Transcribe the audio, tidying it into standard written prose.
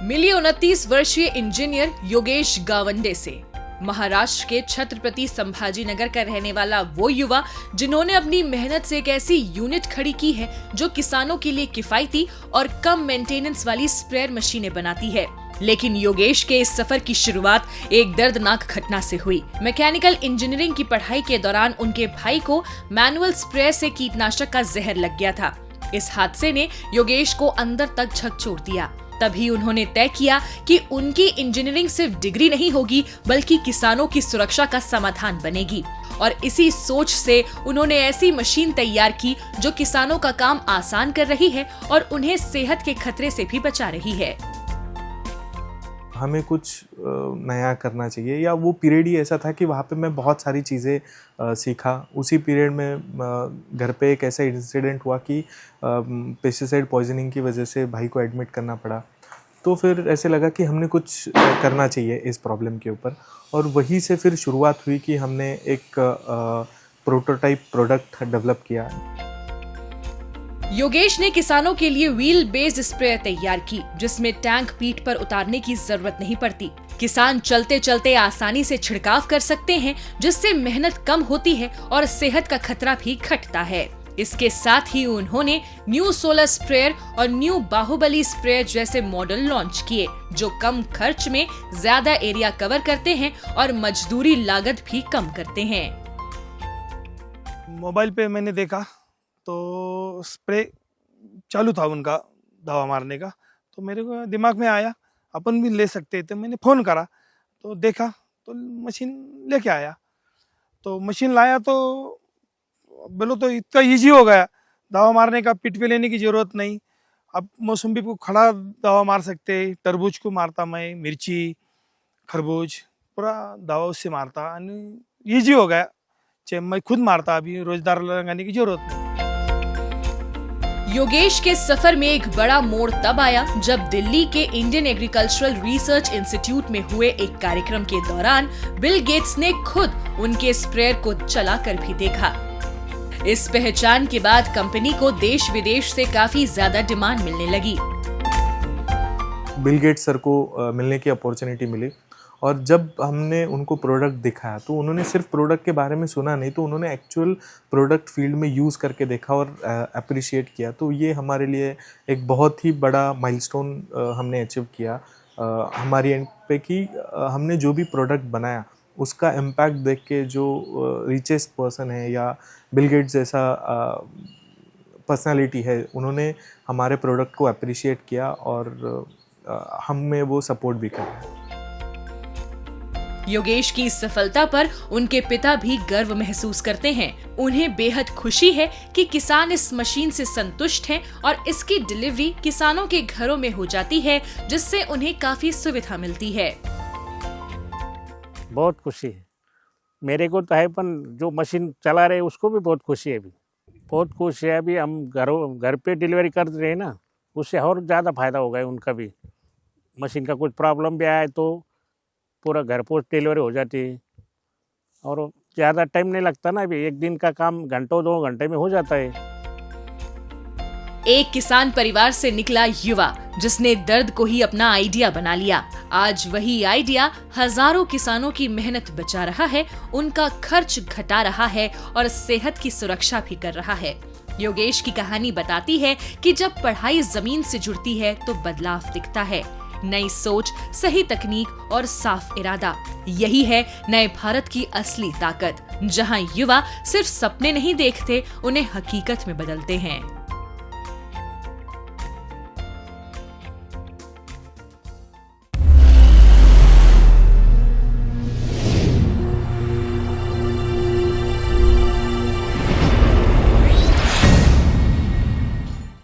मिली 29 वर्षीय इंजीनियर योगेश गावंडे से। महाराष्ट्र के छत्रपति संभाजीनगर का रहने वाला वो युवा जिन्होंने अपनी मेहनत से एक ऐसी यूनिट खड़ी की है जो किसानों के लिए किफायती और कम मेंटेनेंस वाली स्प्रेयर मशीनें बनाती है। लेकिन योगेश के इस सफर की शुरुआत एक दर्दनाक घटना से हुई। मैकेनिकल इंजीनियरिंग की पढ़ाई के दौरान उनके भाई को मैनुअल स्प्रेयर से कीटनाशक का जहर लग गया था। इस हादसे ने योगेश को अंदर तक झकझोर दिया। तभी उन्होंने तय किया कि उनकी इंजीनियरिंग सिर्फ डिग्री नहीं होगी बल्कि किसानों की सुरक्षा का समाधान बनेगी। और इसी सोच से उन्होंने ऐसी मशीन तैयार की जो किसानों का काम आसान कर रही है और उन्हें सेहत के खतरे से भी बचा रही है। हमें कुछ नया करना चाहिए, या वो पीरियड ही ऐसा था कि वहाँ पे मैं बहुत सारी चीज़ें सीखा। उसी पीरियड में घर पे एक ऐसा इंसिडेंट हुआ कि पेस्टिसाइड पॉइजनिंग की वजह से भाई को एडमिट करना पड़ा। तो फिर ऐसे लगा कि हमने कुछ करना चाहिए इस प्रॉब्लम के ऊपर, और वहीं से फिर शुरुआत हुई कि हमने एक प्रोटोटाइप प्रोडक्ट डेवलप किया। योगेश ने किसानों के लिए व्हील बेस्ड स्प्रेयर तैयार की जिसमें टैंक पीठ पर उतारने की जरूरत नहीं पड़ती। किसान चलते चलते आसानी से छिड़काव कर सकते हैं जिससे मेहनत कम होती है और सेहत का खतरा भी घटता है। इसके साथ ही उन्होंने न्यू सोलर स्प्रेयर और न्यू बाहुबली स्प्रेयर जैसे मॉडल लॉन्च किए जो कम खर्च में ज्यादा एरिया कवर करते हैं और मजदूरी लागत भी कम करते हैं। मोबाइल पे मैंने देखा तो स्प्रे चालू था उनका दवा मारने का, तो मेरे को दिमाग में आया अपन भी ले सकते थे। मैंने फ़ोन करा तो देखा तो मशीन लेके आया। तो मशीन लाया तो बोलो तो इतना इजी हो गया, दवा मारने का पिट पे लेने की ज़रूरत नहीं। अब मौसम्बी को खड़ा दवा मार सकते, तरबूज को मारता मैं, मिर्ची, खरबूज पूरा दवा उससे मारता, ईजी हो गया। चाहे मैं खुद मारता, अभी रोजदार लगाने की ज़रूरत नहीं। योगेश के सफर में एक बड़ा मोड़ तब आया जब दिल्ली के इंडियन एग्रीकल्चरल रिसर्च इंस्टीट्यूट में हुए एक कार्यक्रम के दौरान बिल गेट्स ने खुद उनके स्प्रेयर को चलाकर भी देखा। इस पहचान के बाद कंपनी को देश विदेश से काफी ज्यादा डिमांड मिलने लगी। बिल गेट्स सर को मिलने की अपॉर्चुनिटी मिली, और जब हमने उनको प्रोडक्ट दिखाया तो उन्होंने सिर्फ प्रोडक्ट के बारे में सुना नहीं, तो उन्होंने एक्चुअल प्रोडक्ट फील्ड में यूज़ करके देखा और अप्रिशिएट किया। तो ये हमारे लिए एक बहुत ही बड़ा माइलस्टोन हमने अचीव किया हमारी एंड पे, कि हमने जो भी प्रोडक्ट बनाया उसका इम्पैक्ट देख के जो रिचेस्ट पर्सन है या बिल गेट्स जैसा पर्सनालिटी है, उन्होंने हमारे प्रोडक्ट को अप्रिशिएट किया और हमें वो सपोर्ट भी करा। योगेश की इस सफलता पर उनके पिता भी गर्व महसूस करते हैं। उन्हें बेहद खुशी है कि किसान इस मशीन से संतुष्ट हैं और इसकी डिलीवरी किसानों के घरों में हो जाती है जिससे उन्हें काफी सुविधा मिलती है। बहुत खुशी है मेरे को तो है, पर जो मशीन चला रहे उसको भी बहुत खुशी है। अभी बहुत खुश है। अभी हम घर पे डिलीवरी कर रहे हैं ना, उससे और ज़्यादा फायदा होगा उनका भी। मशीन का कुछ प्रॉब्लम भी आया तो पूरा घर पोस्ट डिलीवरी हो जाती है और ज़्यादा टाइम नहीं लगता ना। अभी एक दिन का काम घंटों 2 घंटे में हो जाता है। एक किसान परिवार से निकला युवा जिसने दर्द को ही अपना आइडिया बना लिया। आज वही आइडिया हजारों किसानों की मेहनत बचा रहा है, उनका खर्च घटा रहा है और सेहत की सुरक्षा भी कर रहा है। योगेश की कहानी बताती है कि जब पढ़ाई जमीन से जुड़ती है तो बदलाव दिखता है। नई सोच, सही तकनीक और साफ इरादा, यही है नए भारत की असली ताकत, जहां युवा सिर्फ सपने नहीं देखते, उन्हें हकीकत में बदलते हैं।